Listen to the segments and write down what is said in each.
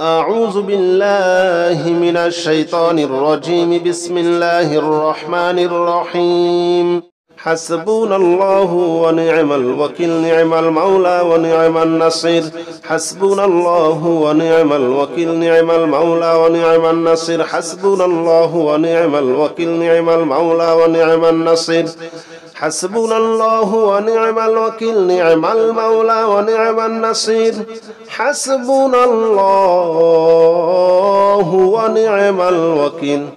أعوذ بالله من الشيطان الرجيم. بسم الله الرحمن الرحيم. حسبنا الله ونعم الوكيل، نعم المولى ونعم النصير. حسبنا الله ونعم الوكيل، نعم المولى ونعم النصير. حسبنا الله ونعم الوكيل، نعم المولى ونعم النصير. حسبنا الله ونعم الوكيل، نعم المولى ونعم النصير. حسبنا الله ونعم الوكيل،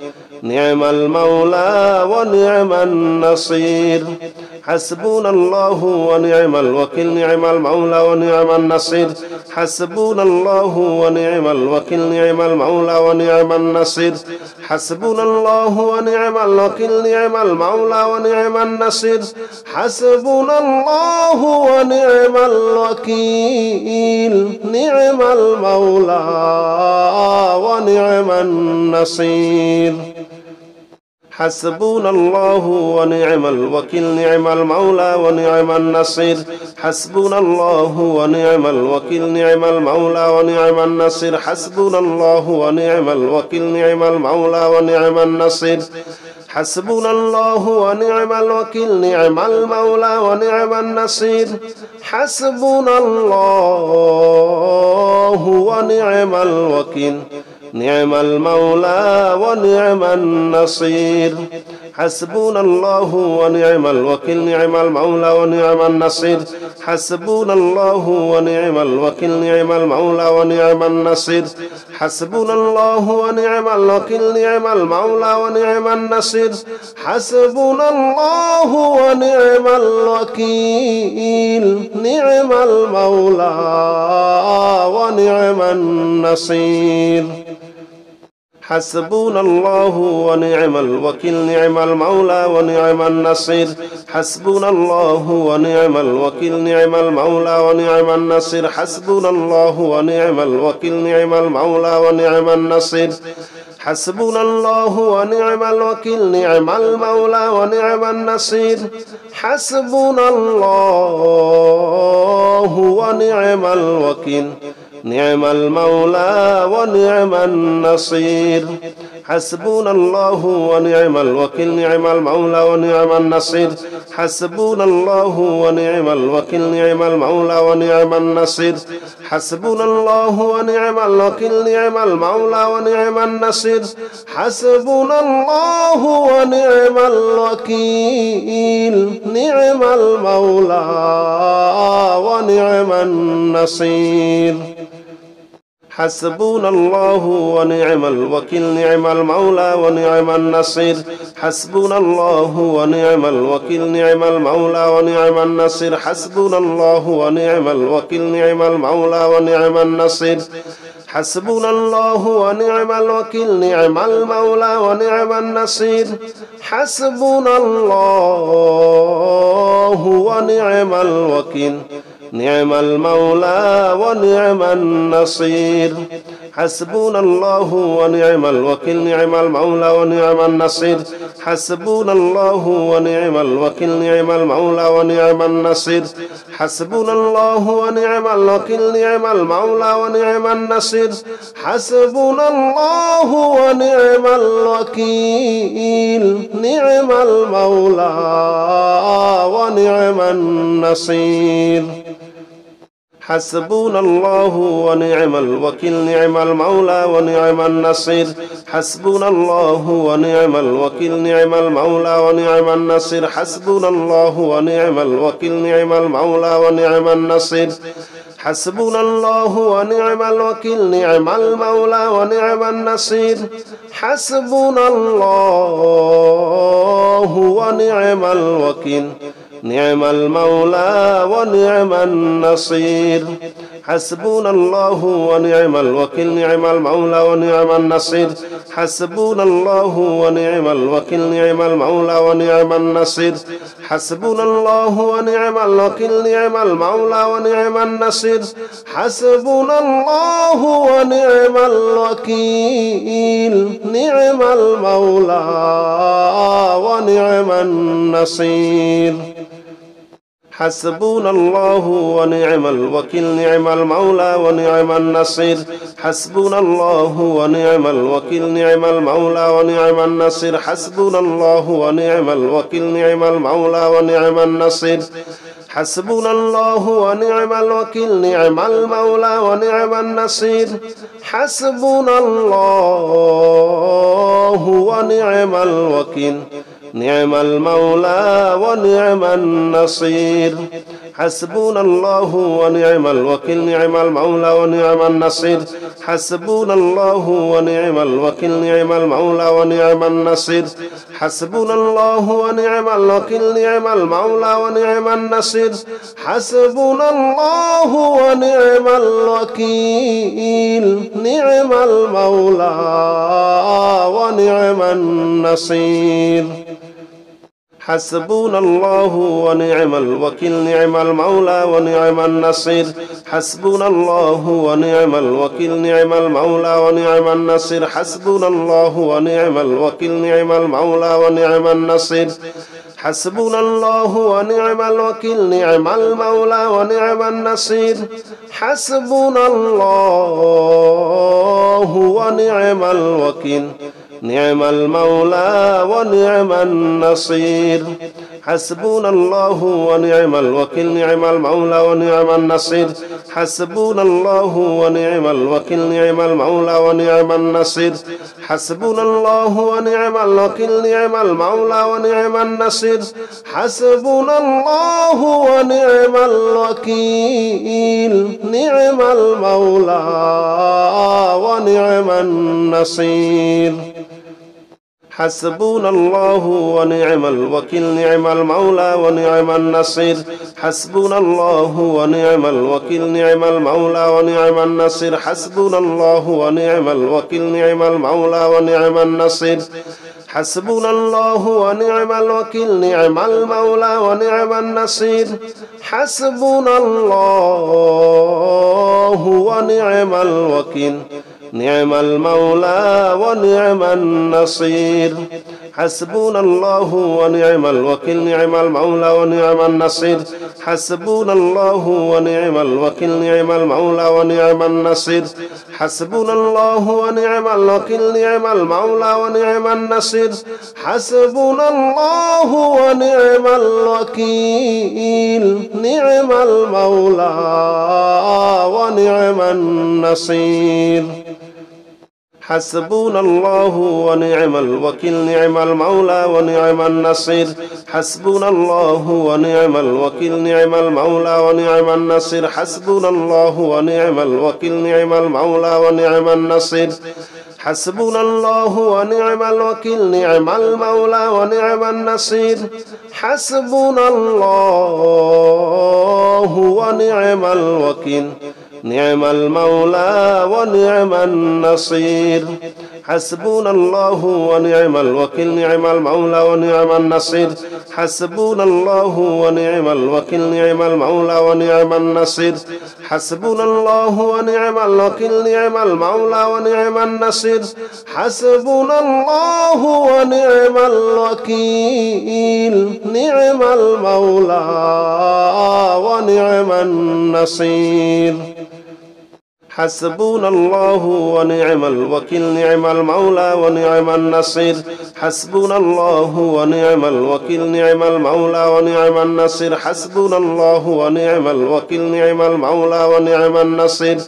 نعم المولى ونعم النصير. حسبنا الله ونعم الوكيل، نعم المولى ونعم النصير. حسبنا الله ونعم الوكيل، نعم المولى ونعم النصير. حسبنا الله ونعم الوكيل، نعم المولى ونعم النصير. حسبنا الله ونعم الوكيل، نعم المولى ونعم النصير. حسبنا الله ونعم الوكيل، نعم المولى ونعم النصير. حسبنا الله ونعم الوكيل، نعم المولى ونعم النصير. حسبنا الله ونعم الوكيل، نعم المولى ونعم النصير. حسبنا الله ونعم الوكيل، نعم المولى ونعم النصير. حسبنا الله ونعم الوكيل، نعم المولى ونعم النصير. حسبنا الله ونعم الوكيل، نعم المولى ونعم النصير. حسبنا الله ونعم الوكيل، نعم المولى ونعم النصير. حسبنا الله ونعم الوكيل، نعم المولى ونعم النصير. حسبنا الله ونعم الوكيل، نعم المولى ونعم النصير. حسبنا الله ونعم الوكيل، نعم المولى ونعم النصير. حسبنا الله ونعم الوكيل، نعم المولى ونعم النصير. حسبنا الله ونعم الوكيل، نعم المولى ونعم النصير. حسبنا الله ونعم الوكيل، نعم المولى ونعم النصير. حسبنا الله ونعم الوكيل، نعم المولى ونعم النصير. حسبنا الله ونعم الوكيل، نعم المولى ونعم النصير. حسبنا الله ونعم الوكيل، نعم المولى ونعم النصير. حسبنا الله ونعم الوكيل، نعم المولى ونعم النصير. حسبنا الله ونعم الوكيل، نعم المولى ونعم النصير. حسبنا الله ونعم الوكيل، نعم المولى ونعم النصير. حسبنا الله ونعم الوكيل، نعم المولى ونعم النصير. حسبنا الله ونعم الوكيل، نعم المولى ونعم النصير. حسبنا الله ونعم الوكيل، نعم المولى ونعم النصير. حسبنا الله ونعم الوكيل، نعم المولى ونعم النصير. حسبنا الله ونعم الوكيل، نعم المولى ونعم النصير. حسبنا الله ونعم الوكيل، نعم المولى ونعم النصير. حسبنا الله ونعم الوكيل، نعم المولى ونعم النصير. حسبنا الله ونعم الوكيل، نعم المولى ونعم النصير. حسبنا الله ونعم الوكيل، نعم المولى ونعم النصير. حسبنا الله ونعم الوكيل، نعم المولى ونعم النصير. حسبنا الله ونعم الوكيل، نعم المولى ونعم النصير. حسبنا الله ونعم الوكيل، نعم المولى ونعم النصير. حسبنا الله ونعم الوكيل، نعم المولى ونعم النصير. حسبنا الله ونعم الوكيل، نعم المولى ونعم النصير. حسبنا الله ونعم الوكيل، نعم المولى ونعم النصير. حسبنا الله ونعم الوكيل، نعم المولى ونعم النصير. حسبنا الله ونعم الوكيل، نعم المولى ونعم النصير. حسبنا الله ونعم الوكيل نعم المولى ونعم النصير حسبنا الله ونعم الوكيل نعم المولى ونعم النصير حسبنا الله ونعم الوكيل نعم المولى ونعم النصير حسبنا الله ونعم الوكيل نعم المولى ونعم النصير حسبنا الله ونعم الوكيل نعم المولى ونعم النصير حسبنا الله ونعم الوكيل نعم المولى ونعم النصير حسبنا الله ونعم الوكيل نعم المولى ونعم النصير حسبنا الله ونعم الوكيل نعم المولى ونعم النصير حسبنا الله ونعم الوكيل نعم المولى ونعم النصير حسبنا الله ونعم الوكيل نعم المولى ونعم النصير حسبنا الله ونعم الوكيل نعم المولى ونعم النصير حسبنا الله ونعم الوكيل نعم المولى ونعم النصير حسبنا الله ونعم الوكيل نعم المولى ونعم النصير حسبنا الله ونعم الوكيل نعم المولى ونعم النصير حسبنا الله ونعم الوكيل نعم المولى ونعم النصير حسبنا الله ونعم الوكيل نعم المولى ونعم النصير حسبنا الله ونعم الوكيل نعم المولى ونعم النصير حسبنا الله ونعم الوكيل نعم المولى ونعم النصير حسبنا الله ونعم الوكيل نعم المولى ونعم النصير حسبنا الله ونعم الوكيل نعم المولى ونعم النصير حسبنا الله ونعم الوكيل نعم المولى ونعم النصير حسبنا الله ونعم الوكيل نعم المولى ونعم النصير حسبنا الله ونعم الوكيل نعم المولى ونعم النصير حسبنا الله ونعم الوكيل نعم المولى ونعم النصير حسبنا الله ونعم الوكيل نعم المولى ونعم النصير حسبنا الله ونعم الوكيل نعم المولى ونعم النصير حسبنا الله ونعم الوكيل نعم المولى ونعم النصير حسبنا الله ونعم الوكيل نعم المولى ونعم النصير حسبنا الله ونعم الوكيل نعم المولى ونعم النصير حسبنا الله ونعم الوكيل نعم المولى ونعم النصير حسبنا الله ونعم الوكيل نعم المولى ونعم النصير حسبنا الله ونعم الوكيل نعم المولى ونعم النصير حسبنا الله ونعم الوكيل نعم المولى ونعم النصير حسبنا الله ونعم الوكيل نعم المولى ونعم النصير حسبنا الله ونعم الوكيل نعم المولى ونعم النصير حسبنا الله ونعم الوكيل نعم المولى ونعم النصير حسبنا الله ونعم الوكيل نعم المولى ونعم النصير حسبنا الله ونعم الوكيل نعم المولى ونعم النصير حسبنا الله ونعم الوكيل نعم المولى ونعم النصير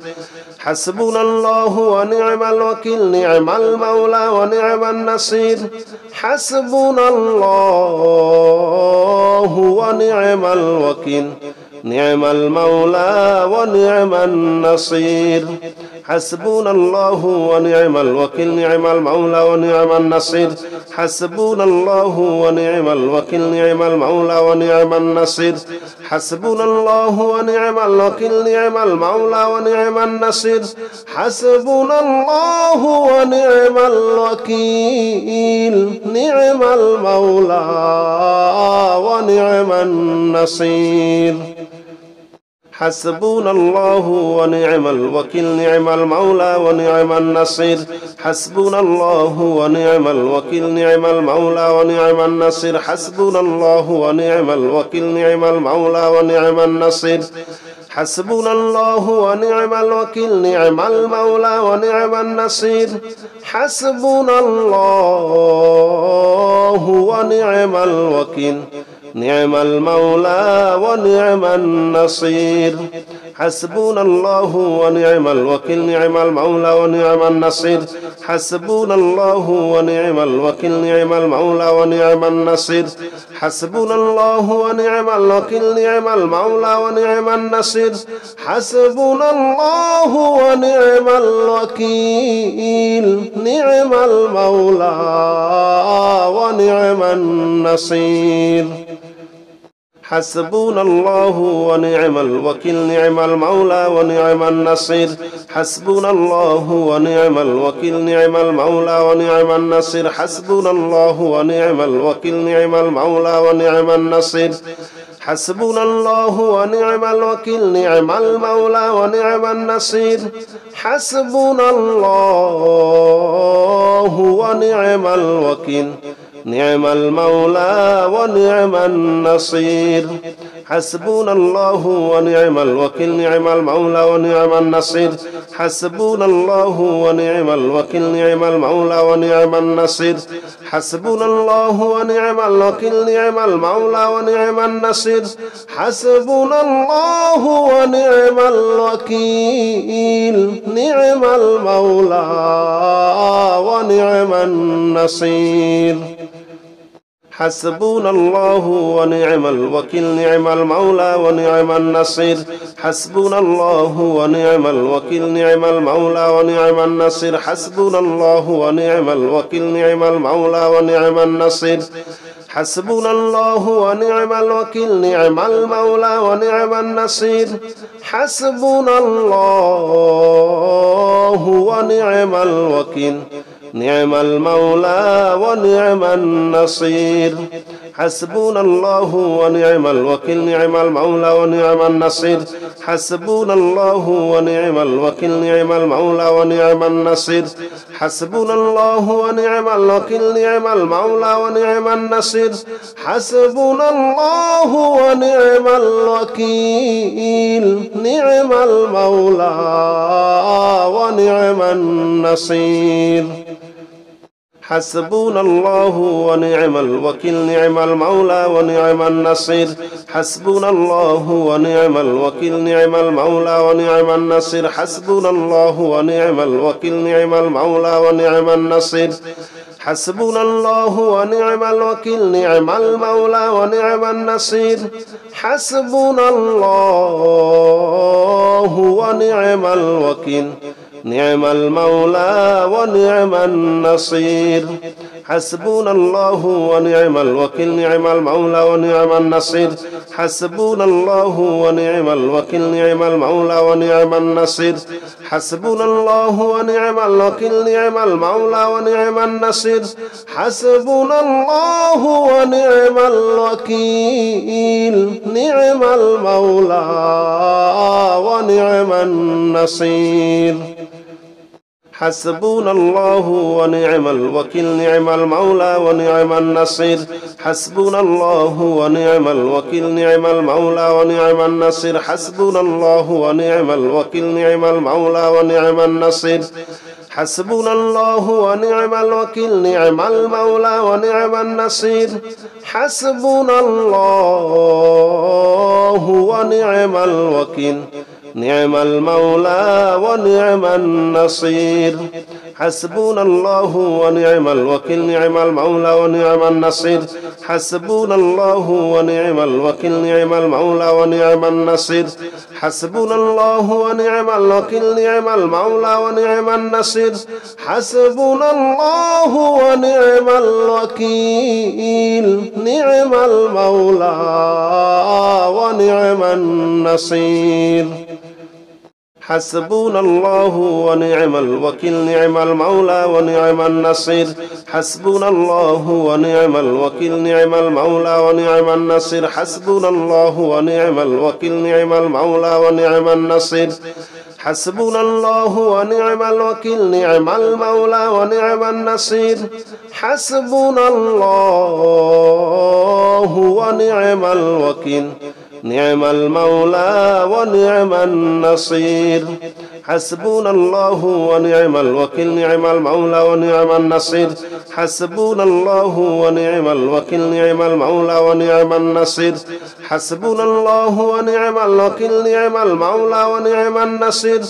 حسبنا الله ونعم الوكيل نعم المولى ونعم النصير حسبنا الله ونعم الوكيل نعم المولى ونعم النصير حسبنا الله ونعم الوكيل نعم المولى ونعم النصير حسبنا الله ونعم الوكيل نعم المولى ونعم النصير حسبنا الله ونعم الوكيل نعم المولى ونعم النصير حسبنا الله ونعم الوكيل نعم المولى ونعم النصير حسبنا الله ونعم الوكيل نعم المولى ونعم النصير حسبنا الله ونعم الوكيل نعم المولى ونعم النصير حسبنا الله ونعم الوكيل نعم المولى ونعم النصير حسبنا الله ونعم الوكيل نعم المولى ونعم النصير حسبنا الله ونعم الوكيل نعم المولى ونعم النصير حسبنا الله ونعم الوكيل نعم المولى ونعم النصير حسبنا الله ونعم الوكيل نعم المولى ونعم النصير حسبنا الله ونعم الوكيل نعم المولى ونعم النصير حسبنا الله ونعم الوكيل نعم المولى ونعم النصير حسبنا الله ونعم الوكيل نعم المولى ونعم النصير حسبنا الله ونعم الوكيل نعم المولى ونعم النصير حسبنا الله ونعم الوكيل نعم المولى ونعم النصير حسبنا الله ونعم الوكيل نعم المولى ونعم النصير حسبنا الله ونعم الوكيل نعم المولى ونعم النصير حسبنا الله ونعم الوكيل نعم المولى ونعم النصير حسبنا الله ونعم الوكيل نعم المولى ونعم النصير حسبنا الله ونعم الوكيل نعم المولى ونعم النصير حسبنا الله ونعم الوكيل نعم المولى ونعم النصير حسبنا الله ونعم الوكيل نعم المولى ونعم النصير حسبنا الله ونعم الوكيل نعم المولى ونعم النصير حسبنا الله ونعم الوكيل نعم المولى ونعم النصير حسبنا الله ونعم الوكيل نعم المولى ونعم النصير حسبنا الله ونعم الوكيل نعم المولى ونعم النصير حسبنا الله ونعم الوكيل نعم المولى ونعم النصير حسبنا الله ونعم الوكيل نعم المولى ونعم النصير حسبنا الله ونعم الوكيل نعم المولى ونعم النصير حسبنا الله ونعم الوكيل نعم المولى ونعم النصير حسبنا الله ونعم الوكيل نعم المولى ونعم النصير حسبنا الله ونعم الوكيل نعم المولى ونعم النصير حسبنا الله ونعم الوكيل نعم المولى ونعم النصير حسبنا الله ونعم الوكيل نعم المولى ونعم النصير حسبنا الله ونعم الوكيل نعم المولى ونعم النصير حسبنا الله ونعم الوكيل نعم المولى ونعم النصير حسبنا الله ونعم الوكيل نعم المولى ونعم النصير حسبنا الله ونعم الوكيل نعم المولى ونعم النصير حسبنا الله ونعم الوكيل نعم المولى ونعم النصير حسبنا الله ونعم الوكيل نعم المولى ونعم النصير حسبنا الله ونعم الوكيل نعم المولى ونعم النصير حسبنا الله ونعم الوكيل نعم المولى ونعم النصير حسبنا الله ونعم الوكيل نعم المولى ونعم النصير حسبنا الله ونعم الوكيل نعم المولى ونعم النصير حسبنا الله ونعم الوكيل نعم المولى ونعم النصير حسبنا الله ونعم الوكيل نعم المولى ونعم النصير حسبنا الله ونعم الوكيل نعم المولى ونعم النصير حسبنا الله ونعم الوكيل نعم المولى ونعم النصير حسبنا الله ونعم الوكيل نعم المولى ونعم النصير حسبنا الله ونعم الوكيل نعم المولى ونعم النصير حسبنا الله ونعم الوكيل نعم المولى ونعم النصير حسبنا الله ونعم الوكيل نعم المولى ونعم النصير حسبنا الله ونعم الوكيل نعم المولى ونعم النصير حسبنا الله ونعم الوكيل نعم المولى ونعم النصير حسبنا الله ونعم الوكيل نعم المولى ونعم النصير حسبنا الله ونعم الوكيل نعم المولى ونعم النصير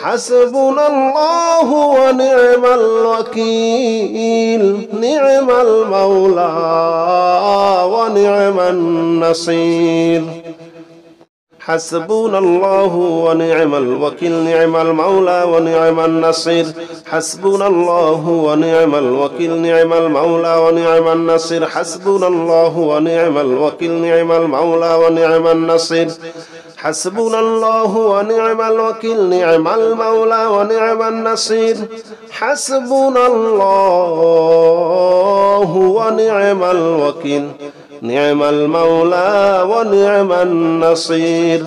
حسبنا الله ونعم الوكيل نعم المولى ونعم النصير حسبنا الله ونعم الوكيل نعم المولى ونعم النصير حسبنا الله ونعم الوكيل نعم المولى ونعم النصير حسبنا الله ونعم الوكيل نعم المولى ونعم النصير حسبنا الله ونعم الوكيل نعم المولى ونعم النصير حسبنا الله ونعم الوكيل نعم المولى ونعم النصير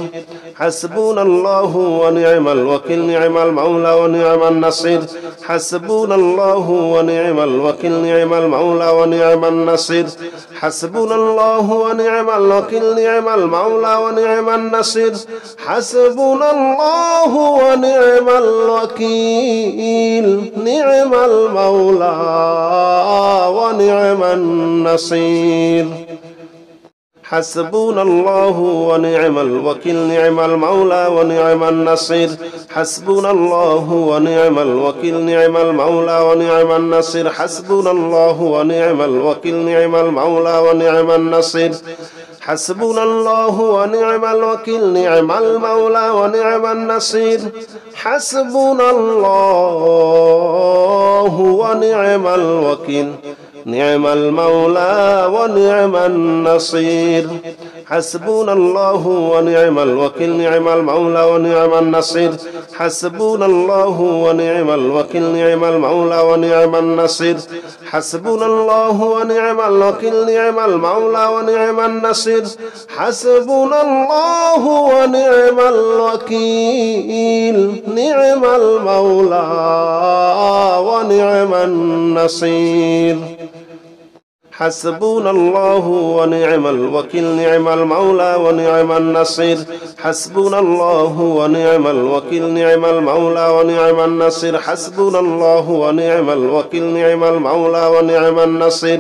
حسبنا الله ونعم الوكيل نعم المولى ونعم النصير حسبنا الله ونعم الوكيل نعم المولى ونعم النصير حسبنا الله ونعم الوكيل نعم المولى ونعم النصير حسبنا الله ونعم الوكيل نعم المولى ونعم النصير حسبنا الله ونعم الوكيل نعم المولى ونعم النصير حسبنا الله ونعم الوكيل نعم المولى ونعم النصير حسبنا الله ونعم الوكيل نعم المولى ونعم النصير حسبنا الله ونعم الوكيل نعم المولى ونعم النصير حسبنا الله ونعم الوكيل نعم المولى ونعم النصير حسبنا الله ونعم الوكيل نعم المولى ونعم النصير حسبنا الله ونعم الوكيل نعم المولى ونعم النصير حسبنا الله ونعم الوكيل نعم المولى ونعم النصير حسبنا الله ونعم الوكيل نعم المولى ونعم النصير حسبنا الله ونعم الوكيل نعم المولى ونعم النصير حسبنا الله ونعم الوكيل نعم المولى ونعم النصير حسبنا الله ونعم الوكيل نعم المولى ونعم النصير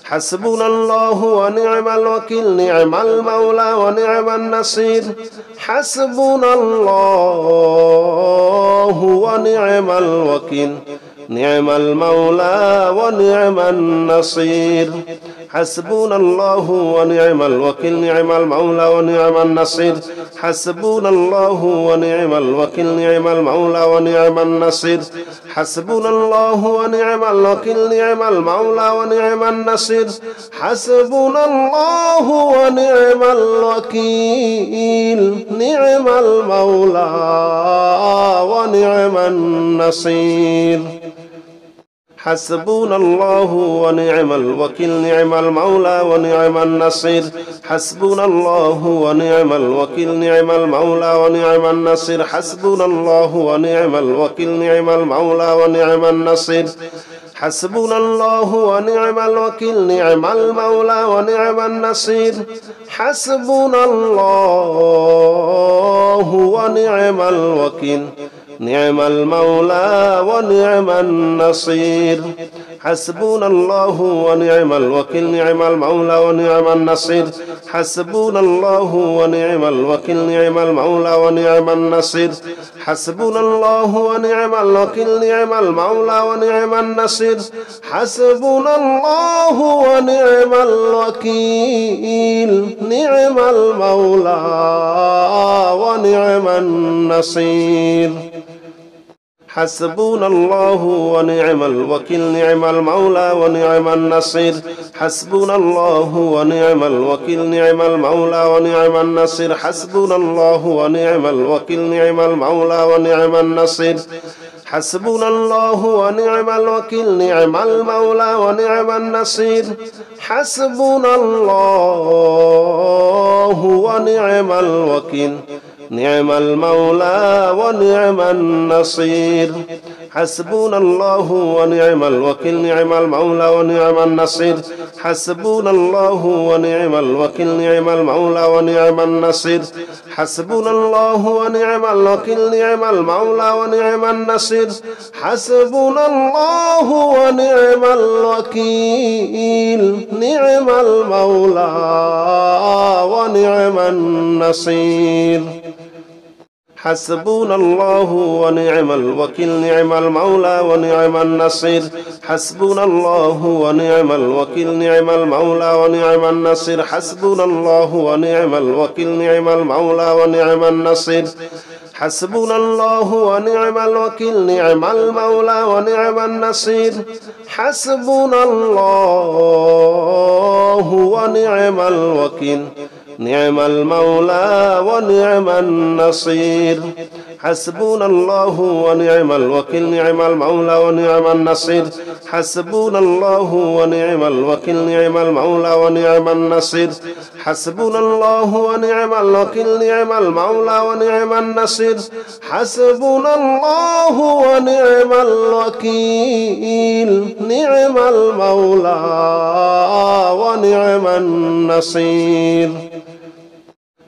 حسبنا الله ونعم الوكيل نعم المولى ونعم النصير حسبنا الله ونعم الوكيل نعم المولى ونعم النصير حسبنا الله ونعم الوكيل نعم المولى ونعم النصير حسبنا الله ونعم الوكيل نعم المولى ونعم النصير حسبنا الله ونعم الوكيل نعم المولى ونعم النصير حسبنا الله ونعم الوكيل نعم المولى ونعم النصير حسبنا الله ونعم الوكيل نعم المولى ونعم النصير حسبنا الله ونعم الوكيل نعم المولى ونعم النصير حسبنا الله ونعم الوكيل نعم المولى ونعم النصير حسبنا الله ونعم الوكيل نعم المولى ونعم النصير حسبنا الله ونعم الوكيل نعم المولى ونعم النصير حسبنا الله ونعم الوكيل نعم المولى ونعم النصير حسبنا الله ونعم الوكيل نعم المولى ونعم النصير حسبنا الله ونعم الوكيل نعم المولى ونعم النصير حسبنا الله ونعم الوكيل نعم المولى ونعم النصير حسبنا الله ونعم الوكيل نعم المولى ونعم النصير حسبنا الله ونعم الوكيل نعم المولى ونعم النصير حسبنا الله ونعم الوكيل نعم المولى ونعم النصير حسبنا الله ونعم الوكيل نعم المولى ونعم النصير حسبنا الله ونعم الوكيل نعم المولى ونعم النصير حسبنا الله ونعم الوكيل نعم المولى ونعم النصير حسبنا الله ونعم الوكيل نعم المولى ونعم النصير حسبنا الله ونعم الوكيل نعم المولى ونعم النصير حسبنا الله ونعم الوكيل نعم المولى ونعم النصير حسبنا الله ونعم الوكيل نعم المولى ونعم النصير حسبنا الله ونعم الوكيل نعم المولى ونعم النصير حسبنا الله ونعم الوكيل نعم المولى ونعم النصير حسبنا الله ونعم الوكيل نعم المولى ونعم النصير حسبنا الله ونعم الوكيل نعم المولى ونعم النصير حسبنا الله ونعم الوكيل نعم المولى ونعم النصير حسبنا الله ونعم الوكيل نعم المولى ونعم النصير حسبنا الله ونعم الوكيل نعم المولى ونعم النصير حسبنا الله ونعم الوكيل نعم المولى ونعم النصير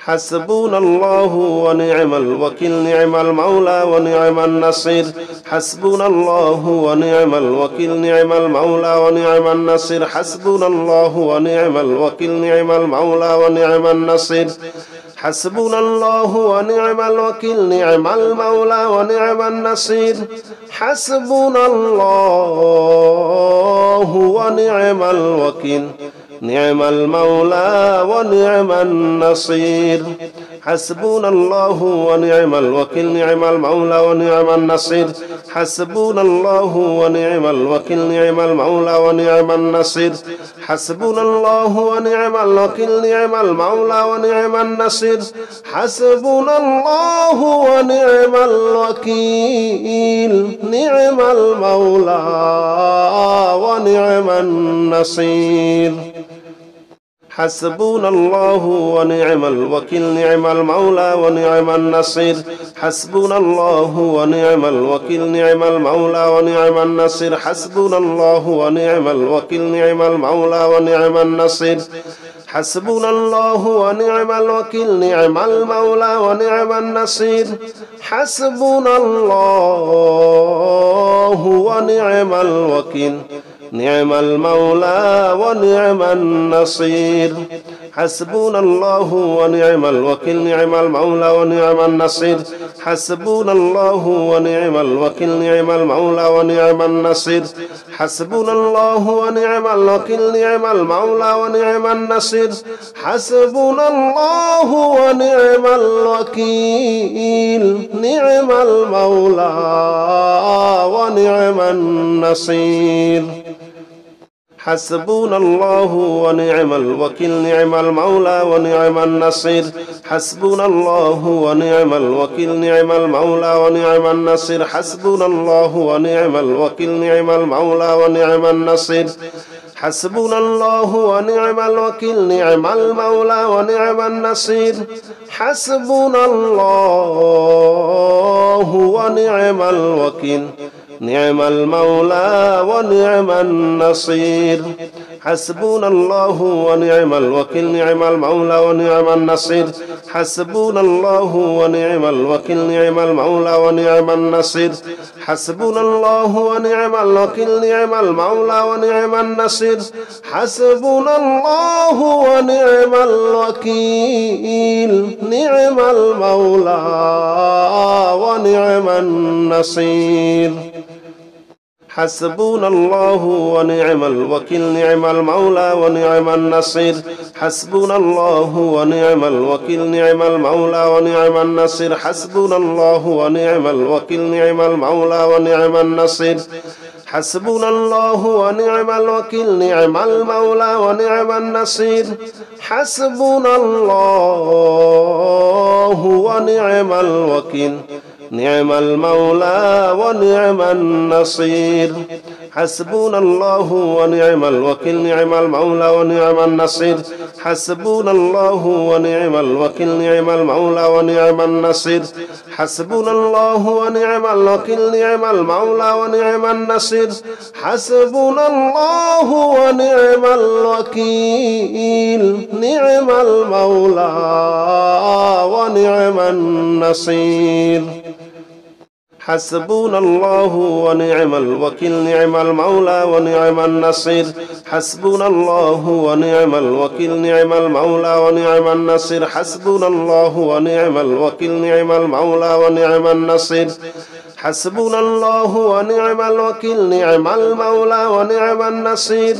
حسبنا الله ونعم الوكيل نعم المولى ونعم النصير حسبنا الله ونعم الوكيل نعم المولى ونعم النصير حسبنا الله ونعم الوكيل نعم المولى ونعم النصير حسبنا الله ونعم الوكيل نعم المولى ونعم النصير حسبنا الله ونعم الوكيل نعم المولى ونعم النصير حسبنا الله ونعم الوكيل نعم المولى ونعم النصير حسبنا الله ونعم الوكيل نعم المولى ونعم النصير حسبنا الله ونعم الوكيل نعم المولى ونعم النصير حسبنا الله ونعم الوكيل نعم المولى ونعم النصير حسبنا الله ونعم الوكيل نعم المولى ونعم النصير حسبنا الله ونعم الوكيل نعم المولى ونعم النصير حسبنا الله ونعم الوكيل نعم المولى ونعم النصير حسبنا الله ونعم الوكيل نعم المولى ونعم النصير حسبنا الله ونعم الوكيل نعم المولى ونعم النصير حسبنا الله ونعم الوكيل نعم المولى ونعم النصير حسبنا الله ونعم الوكيل نعم المولى ونعم النصير حسبنا الله ونعم الوكيل نعم المولى ونعم النصير حسبنا الله ونعم الوكيل نعم المولى ونعم النصير حسبنا الله ونعم الوكيل نعم المولى ونعم النصير حسبنا الله ونعم الوكيل نعم المولى ونعم النصير حسبنا الله ونعم الوكيل نعم المولى ونعم النصير حسبنا الله ونعم الوكيل نعم المولى ونعم النصير حسبنا الله ونعم الوكيل نعم المولى ونعم النصير حسبنا الله ونعم الوكيل نعم المولى ونعم النصير حسبنا الله ونعم الوكيل نعم المولى ونعم النصير حسبنا الله ونعم الوكيل نعم المولى ونعم النصير حسبنا الله ونعم الوكيل نعم المولى ونعم النصير حسبنا الله ونعم الوكيل نعم المولى ونعم النصير حسبنا الله ونعم الوكيل نعم المولى ونعم النصير حسبنا الله ونعم الوكيل نعم المولى ونعم النصير حسبنا الله ونعم الوكيل نعم المولى ونعم النصير حسبنا الله ونعم الوكيل نعم المولى ونعم النصير حسبنا الله ونعم الوكيل نعم المولى ونعم النصير حسبنا الله ونعم الوكيل نعم المولى ونعم النصير حسبنا الله ونعم الوكيل نعم المولى ونعم النصير حسبنا الله ونعم الوكيل نعم المولى ونعم النصير حسبنا الله ونعم الوكيل نعم المولى ونعم النصير حسبنا الله ونعم الوكيل نعم المولى ونعم النصير حسبنا الله ونعم الوكيل نعم المولى ونعم النصير حسبنا الله ونعم الوكيل نعم المولى ونعم النصير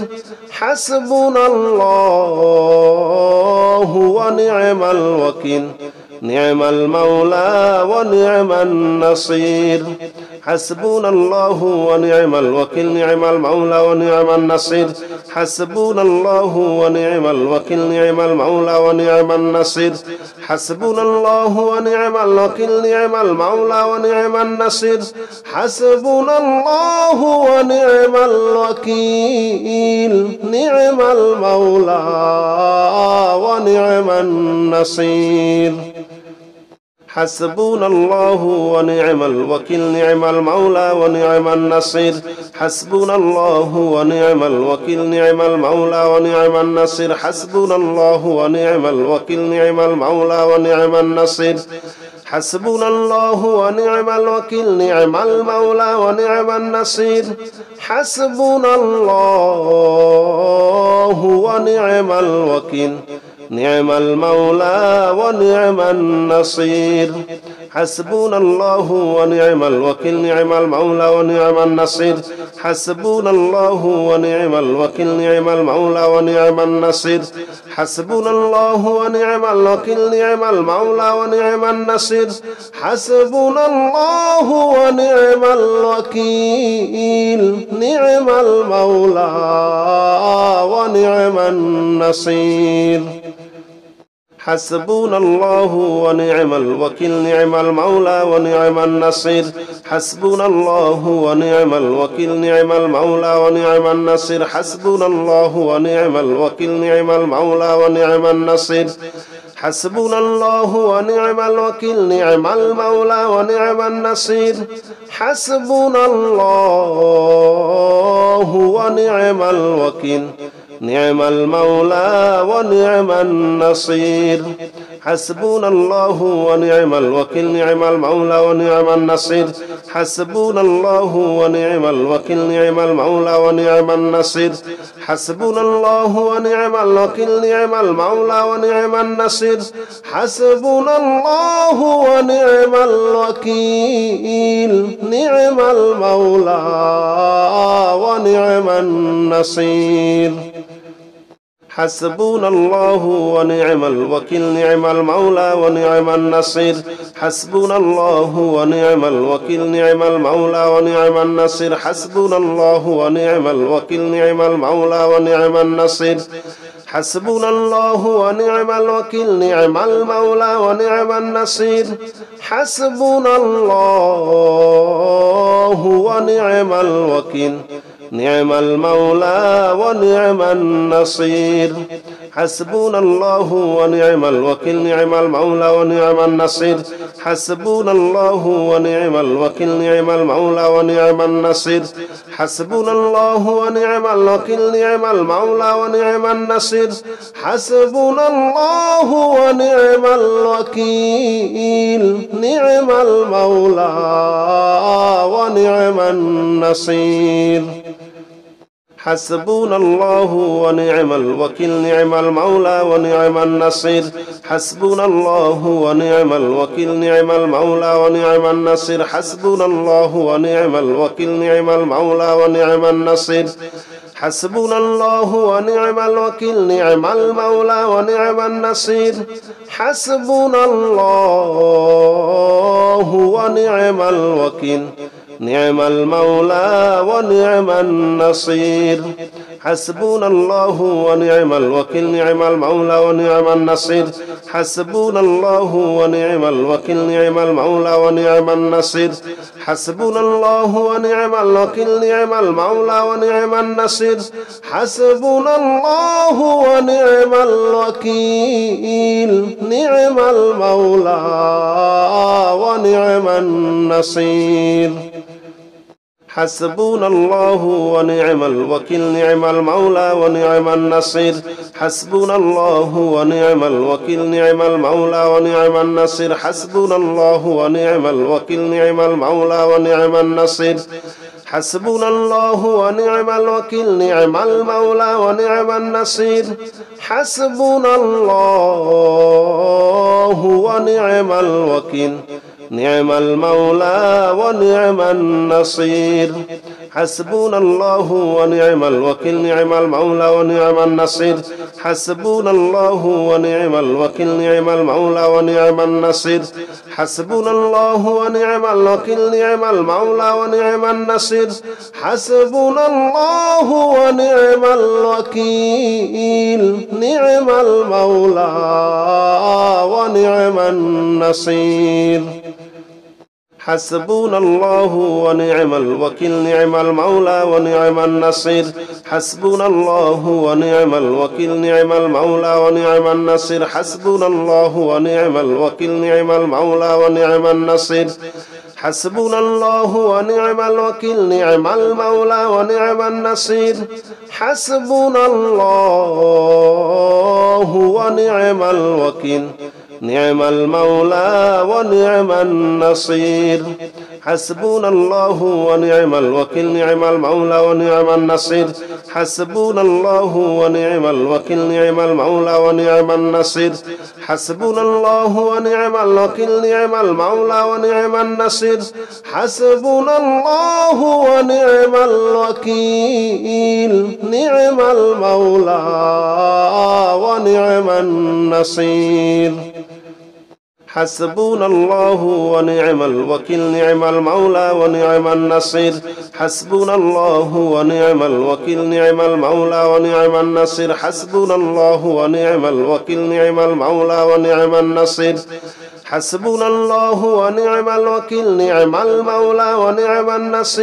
حسبنا الله ونعم الوكيل نعم المولى ونعم النصير حسبنا الله ونعم الوكيل نعم المولى ونعم النصير حسبنا الله ونعم الوكيل نعم المولى ونعم النصير حسبنا الله ونعم الوكيل نعم المولى ونعم النصير حسبنا الله ونعم الوكيل نعم المولى ونعم النصير حسبنا الله ونعم الوكيل نعم المولى ونعم النصير حسبنا الله ونعم الوكيل نعم المولى ونعم النصير حسبنا الله ونعم الوكيل نعم المولى ونعم النصير حسبنا الله ونعم الوكيل نعم المولى ونعم النصير حسبنا الله ونعم الوكيل نعم المولى ونعم النصير حسبنا الله ونعم الوكيل نعم المولى ونعم النصير حسبنا الله ونعم الوكيل نعم المولى ونعم النصير حسبنا الله ونعم الوكيل نعم المولى ونعم النصير حسبنا الله ونعم الوكيل نعم المولى ونعم النصير حسبنا الله ونعم الوكيل نعم المولى ونعم النصير حسبنا الله ونعم الوكيل نعم المولى ونعم النصير حسبنا الله ونعم الوكيل نعم المولى ونعم النصير حسبنا الله ونعم الوكيل نعم المولى ونعم النصير حسبنا الله ونعم الوكيل نعم المولى ونعم النصير حسبنا الله ونعم الوكيل نعم المولى ونعم النصير حسبنا الله ونعم الوكيل نعم المولى ونعم النصير حسبنا الله ونعم الوكيل نعم المولى ونعم النصير حسبنا الله ونعم الوكيل نعم المولى ونعم النصير حسبنا الله ونعم الوكيل نعم المولى ونعم النصير حسبنا الله ونعم الوكيل نعم المولى ونعم النصير حسبنا الله ونعم الوكيل نعم المولى ونعم النصير حسبنا الله ونعم الوكيل نعم المولى ونعم النصير حسبنا الله ونعم الوكيل نعم المولى ونعم النصير حسبنا الله ونعم الوكيل نعم المولى ونعم النصير حسبنا الله ونعم الوكيل نعم المولى ونعم النصير حسبنا الله ونعم الوكيل نعم المولى ونعم النصير حسبنا الله ونعم الوكيل نعم المولى ونعم النصير حسبنا الله ونعم الوكيل نعم المولى ونعم النصير حسبنا الله ونعم الوكيل نعم المولى ونعم النصير حسبنا الله ونعم الوكيل نعم المولى ونعم النصير حسبنا الله ونعم الوكيل نعم المولى ونعم النصير حسبنا الله ونعم الوكيل نعم المولى ونعم النصير حسبنا الله ونعم الوكيل نعم المولى ونعم النصير حسبنا الله ونعم الوكيل نعم المولى ونعم النصير حسبنا الله ونعم الوكيل نعم المولى ونعم النصير حسبنا الله ونعم الوكيل نعم المولى ونعم النصير حسبنا الله ونعم الوكيل نعم المولى ونعم النصير حسبنا الله ونعم الوكيل نعم المولى ونعم النصير حسبنا الله ونعم الوكيل نعم المولى ونعم النصير حسبنا الله ونعم الوكيل نعم المولى ونعم النصير حسبنا الله ونعم الوكيل نعم المولى ونعم النصير حسبنا الله ونعم الوكيل نعم المولى ونعم النصير حسبنا الله ونعم الوكيل نعم المولى ونعم النصير حسبنا الله ونعم الوكيل نعم المولى ونعم النصير حسبنا الله ونعم الوكيل نعم المولى ونعم النصير حسبنا الله ونعم الوكيل نعم المولى ونعم النصير حسبنا الله ونعم الوكيل نعم المولى ونعم النصير حسبنا الله ونعم الوكيل نعم المولى ونعم النصير حسبنا الله ونعم الوكيل نعم المولى ونعم النصير حسبنا الله ونعم الوكيل نعم المولى ونعم النصير حسبنا الله ونعم الوكيل نعم المولى ونعم النصير حسبنا الله ونعم الوكيل نعم المولى ونعم النصير حسبنا الله ونعم الوكيل نعم المولى ونعم النصير حسبنا الله ونعم الوكيل نعم المولى ونعم النصير حسبنا الله ونعم الوكيل نعم المولى ونعم النصير حسبنا الله ونعم الوكيل نعم المولى ونعم النصير حسبنا الله ونعم الوكيل نعم المولى ونعم النصير حسبنا الله ونعم الوكيل نعم المولى ونعم النصير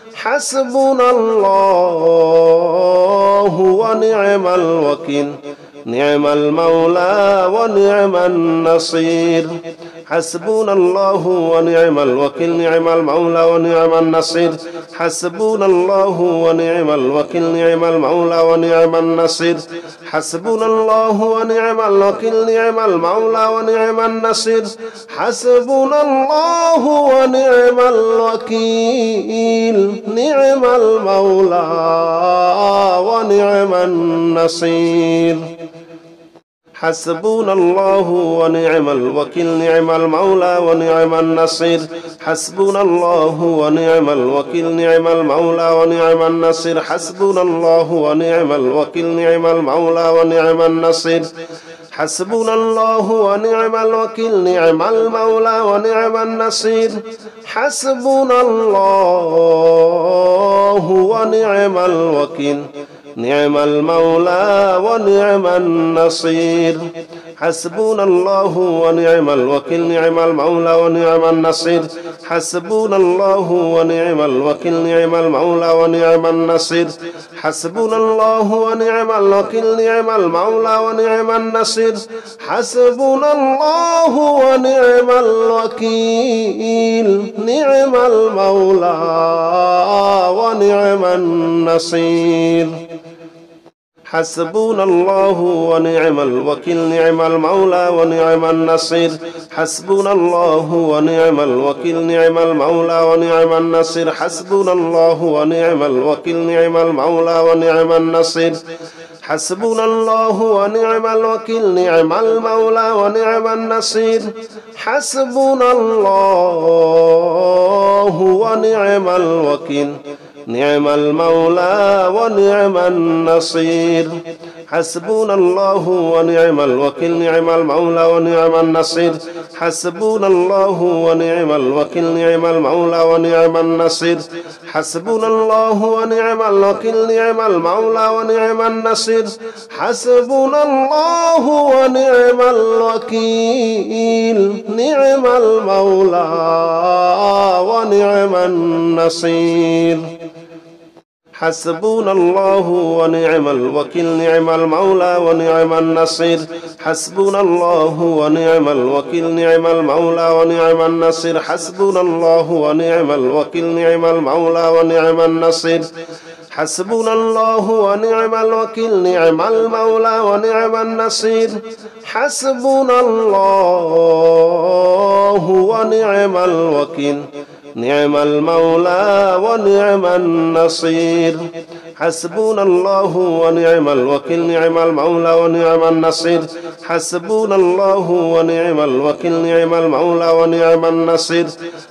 حسبنا الله ونعم الوكيل نعم المولى ونعم النصير حسبنا الله ونعم الوكيل نعم المولى ونعم النصير حسبنا الله ونعم الوكيل نعم المولى ونعم النصير حسبنا الله ونعم الوكيل نعم المولى ونعم النصير حسبنا الله ونعم الوكيل نعم المولى ونعم النصير حسبنا الله ونعم الوكيل نعم المولى ونعم النصير حسبنا الله ونعم الوكيل نعم المولى ونعم النصير حسبنا الله ونعم الوكيل نعم المولى ونعم النصير حسبنا الله ونعم الوكيل نعم المولى ونعم النصير حسبنا الله ونعم الوكيل نعم المولى ونعم النصير حسبنا الله ونعم الوكيل نعم المولى ونعم النصير حسبنا الله ونعم الوكيل نعم المولى ونعم النصير حسبنا الله ونعم الوكيل نعم المولى ونعم النصير حسبنا الله ونعم الوكيل نعم المولى ونعم النصير حسبنا الله ونعم الوكيل نعم المولى ونعم النصير حسبنا الله ونعم الوكيل نعم المولى ونعم النصير حسبنا الله ونعم الوكيل نعم المولى ونعم النصير حسبنا الله ونعم الوكيل نعم المولى ونعم النصير حسبنا الله ونعم الوكيل نعم المولى ونعم النصير حسبنا الله ونعم الوكيل نعم المولى ونعم النصير حسبنا الله ونعم الوكيل نعم المولى ونعم النصير حسبنا الله ونعم الوكيل نعم المولى ونعم النصير حسبنا الله ونعم الوكيل نعم المولى ونعم النصير حسبنا الله ونعم الوكيل نعم المولى ونعم النصير حسبنا الله ونعم الوكيل نعم المولى ونعم النصير حسبنا الله ونعم الوكيل نعم المولى ونعم النصير حسبنا الله ونعم الوكيل نعم المولى ونعم النصير حسبنا الله ونعم الوكيل نعم المولى ونعم النصير حسبنا الله ونعم الوكيل نعم المولى ونعم النصير حسبنا الله ونعم الوكيل نعم المولى ونعم النصير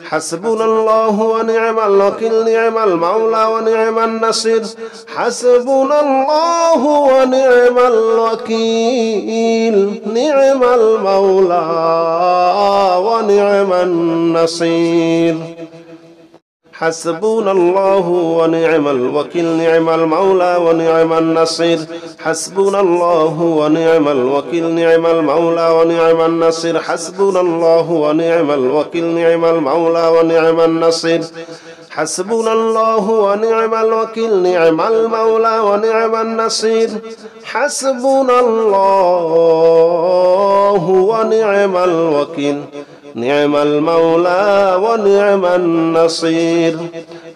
حسبنا الله ونعم الوكيل نعم المولى ونعم النصير حسبنا الله ونعم الوكيل نعم المولى ونعم النصير حسبنا الله ونعم الوكيل نعم المولى ونعم النصير حسبنا الله ونعم الوكيل نعم المولى ونعم النصير حسبنا الله ونعم الوكيل نعم المولى ونعم النصير حسبنا الله ونعم الوكيل نعم المولى ونعم النصير حسبنا الله ونعم الوكيل نعم المولى ونعم النصير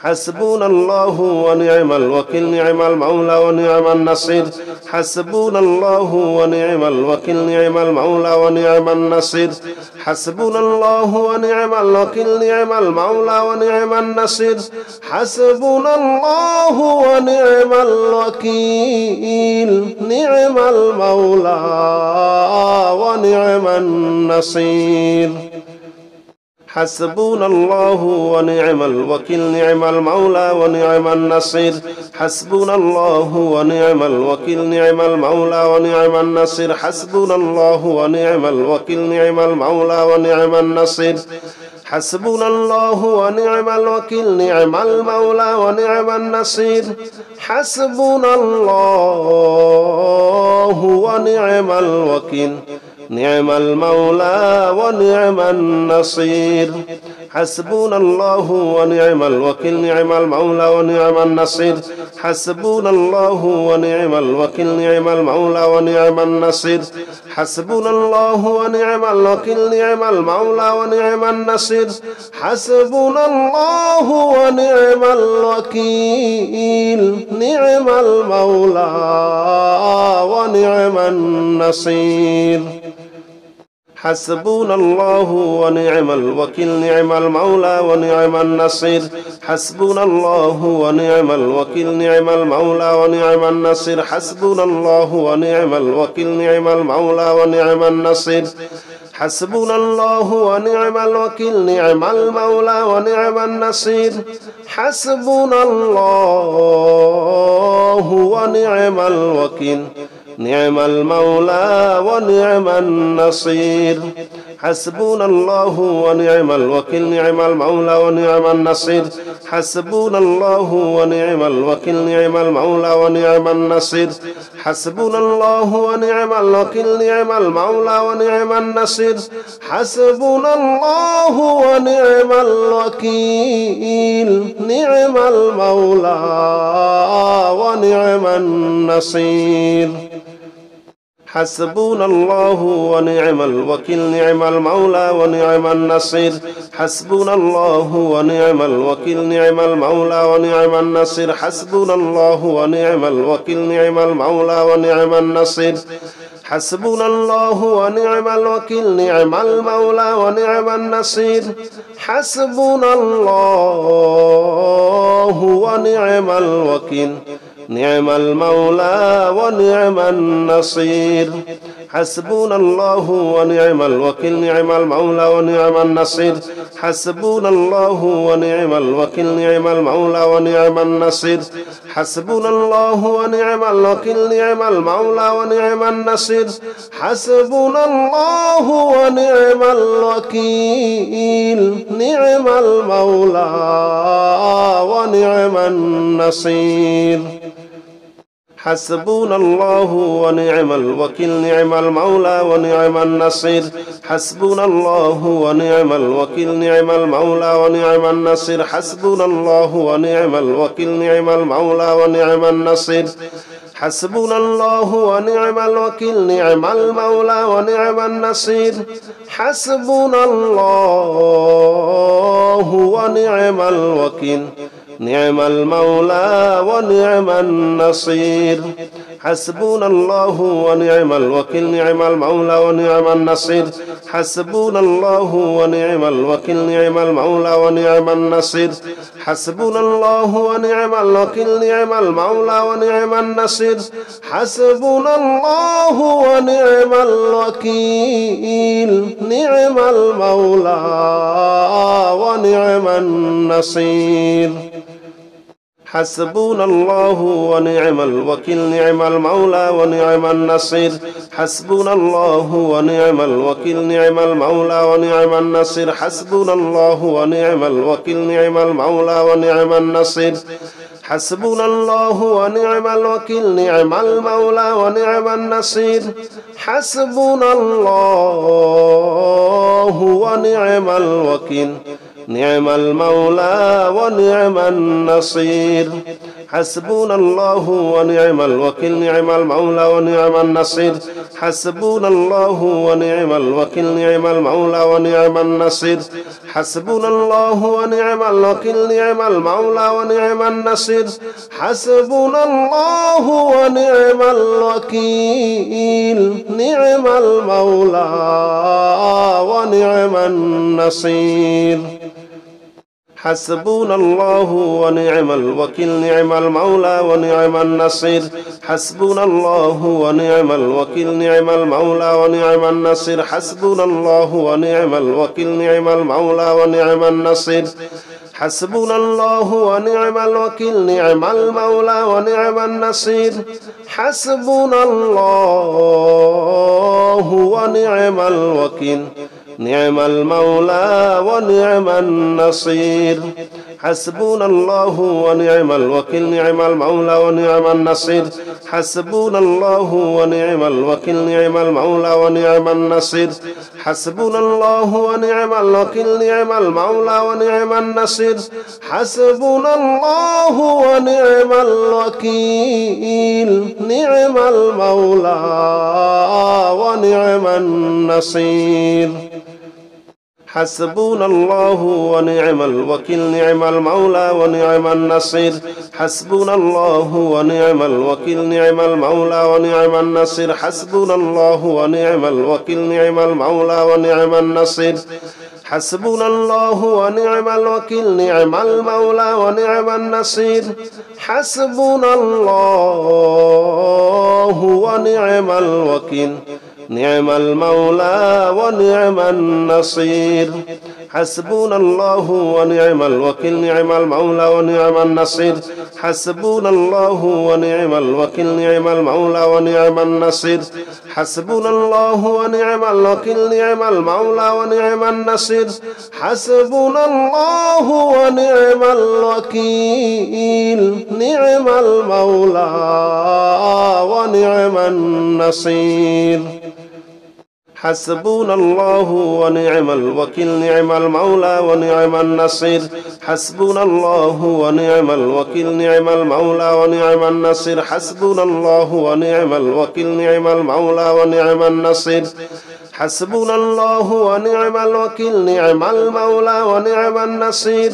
حسبنا الله ونعم الوكيل نعم المولى ونعم النصير حسبنا الله ونعم الوكيل نعم المولى ونعم النصير حسبنا الله ونعم الوكيل نعم المولى ونعم النصير حسبنا الله ونعم الوكيل نعم المولى ونعم النصير حسبنا الله ونعم الوكيل نعم المولى ونعم النصير حسبنا الله ونعم الوكيل نعم المولى ونعم النصير حسبنا الله ونعم الوكيل نعم المولى ونعم النصير حسبنا الله ونعم الوكيل نعم المولى ونعم النصير حسبنا الله ونعم الوكيل نعم المولى ونعم النصير حسبنا الله ونعم الوكيل نعم المولى ونعم النصير حسبنا الله ونعم الوكيل نعم المولى ونعم النصير حسبنا الله ونعم الوكيل نعم المولى ونعم النصير حسبنا الله ونعم الوكيل نعم المولى ونعم النصير حسبنا الله ونعم الوكيل نعم المولى ونعم النصير حسبنا الله ونعم الوكيل نعم المولى ونعم النصير حسبنا الله ونعم الوكيل نعم المولى ونعم النصير حسبنا الله ونعم الوكيل نعم المولى ونعم النصير حسبنا الله ونعم الوكيل نعم المولى ونعم النصير حسبنا الله ونعم الوكيل نعم المولى ونعم النصير حسبنا الله ونعم الوكيل نعم المولى ونعم النصير حسبنا الله ونعم الوكيل نعم المولى ونعم النصير حسبنا الله ونعم الوكيل نعم المولى ونعم النصير حسبنا الله ونعم الوكيل نعم المولى ونعم النصير حسبنا الله ونعم الوكيل نعم المولى ونعم النصير حسبنا الله ونعم الوكيل نعم المولى ونعم النصير حسبنا الله ونعم الوكيل نعم المولى ونعم النصير حسبنا الله ونعم الوكيل نعم المولى ونعم النصير حسبنا الله ونعم الوكيل نعم المولى ونعم النصير حسبنا الله ونعم الوكيل نعم المولى ونعم النصير حسبنا الله ونعم الوكيل نعم المولى ونعم النصير حسبنا الله ونعم الوكيل نعم المولى ونعم النصير حسبنا الله ونعم الوكيل نعم المولى ونعم النصير حسبنا الله ونعم الوكيل نعم المولى ونعم النصير حسبنا الله ونعم الوكيل نعم المولى ونعم النصير حسبنا الله ونعم الوكيل نعم المولى ونعم النصير حسبنا الله ونعم الوكيل نعم المولى ونعم النصير حسبنا الله ونعم الوكيل نعم المولى ونعم النصير حسبنا الله ونعم الوكيل نعم المولى ونعم النصير حسبنا الله ونعم الوكيل نعم المولى ونعم النصير حسبنا الله ونعم الوكيل نعم المولى ونعم النصير حسبنا الله ونعم الوكيل نعم المولى ونعم النصير حسبنا الله ونعم الوكيل نعم المولى ونعم النصير حسبنا الله ونعم الوكيل نعم المولى ونعم النصير حسبنا الله ونعم الوكيل نعم المولى ونعم النصير حسبنا الله ونعم الوكيل نعم المولى ونعم النصير حسبنا الله ونعم الوكيل نعم المولى ونعم النصير حسبنا الله ونعم الوكيل نعم المولى ونعم النصير حسبنا الله ونعم الوكيل نعم المولى ونعم النصير حسبنا الله ونعم الوكيل نعم المولى ونعم النصير حسبنا الله ونعم الوكيل نعم المولى ونعم النصير حسبنا الله ونعم الوكيل نعم المولى ونعم النصير حسبنا الله ونعم الوكيل نعم المولى ونعم النصير حسبنا الله ونعم الوكيل نعم المولى ونعم النصير حسبنا الله ونعم الوكيل نعم المولى ونعم النصير حسبنا الله ونعم الوكيل نعم المولى ونعم النصير حسبنا الله ونعم الوكيل نعم المولى ونعم النصير حسبنا الله ونعم الوكيل نعم المولى ونعم النصير حسبنا الله ونعم الوكيل نعم المولى ونعم النصير حسبنا الله ونعم الوكيل نعم المولى ونعم النصير حسبنا الله ونعم الوكيل نعم المولى ونعم النصير حسبنا الله ونعم الوكيل نعم المولى ونعم النصير حسبنا الله ونعم الوكيل نعم المولى ونعم النصير حسبنا الله ونعم الوكيل نعم المولى ونعم النصير حسبنا الله ونعم الوكيل نعم المولى ونعم النصير حسبنا الله ونعم الوكيل نعم المولى ونعم النصير حسبنا الله ونعم الوكيل نعم المولى ونعم النصير حسبنا الله ونعم الوكيل نعم المولى ونعم النصير حسبنا الله ونعم الوكيل نعم المولى ونعم النصير حسبنا الله ونعم الوكيل نعم المولى ونعم النصير حسبنا الله ونعم الوكيل نعم المولى ونعم النصير حسبنا الله ونعم الوكيل نعم المولى ونعم النصير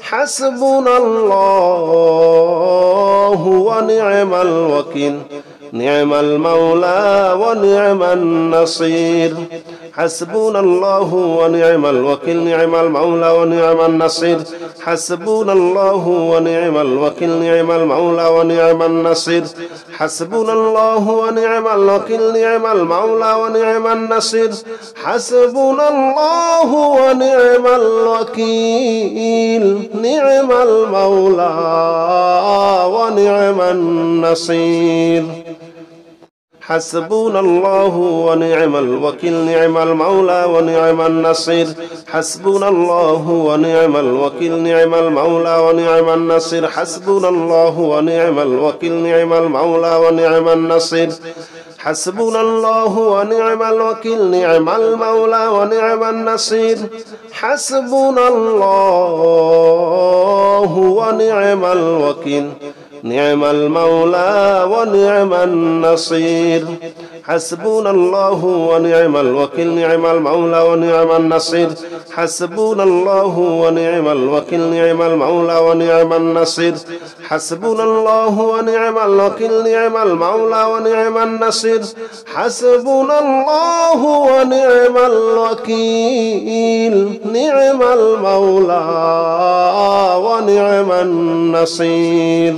حسبنا الله ونعم الوكيل نعم المولى ونعم النصير حسبنا الله ونعم الوكيل نعم المولى ونعم النصير حسبنا الله ونعم الوكيل نعم المولى ونعم النصير حسبنا الله ونعم الوكيل نعم المولى ونعم النصير حسبنا الله ونعم الوكيل نعم المولى ونعم النصير حسبنا الله ونعم الوكيل نعم المولى ونعم النصير حسبنا الله ونعم الوكيل نعم المولى ونعم النصير حسبنا الله ونعم الوكيل نعم المولى ونعم النصير حسبنا الله ونعم الوكيل نعم المولى ونعم النصير حسبنا الله ونعم الوكيل نعم المولى ونعم النصير حسبنا الله ونعم الوكيل نعم المولى ونعم النصير حسبنا الله ونعم الوكيل نعم المولى ونعم النصير حسبنا الله ونعم الوكيل نعم المولى ونعم النصير حسبنا الله ونعم الوكيل نعم المولى ونعم النصير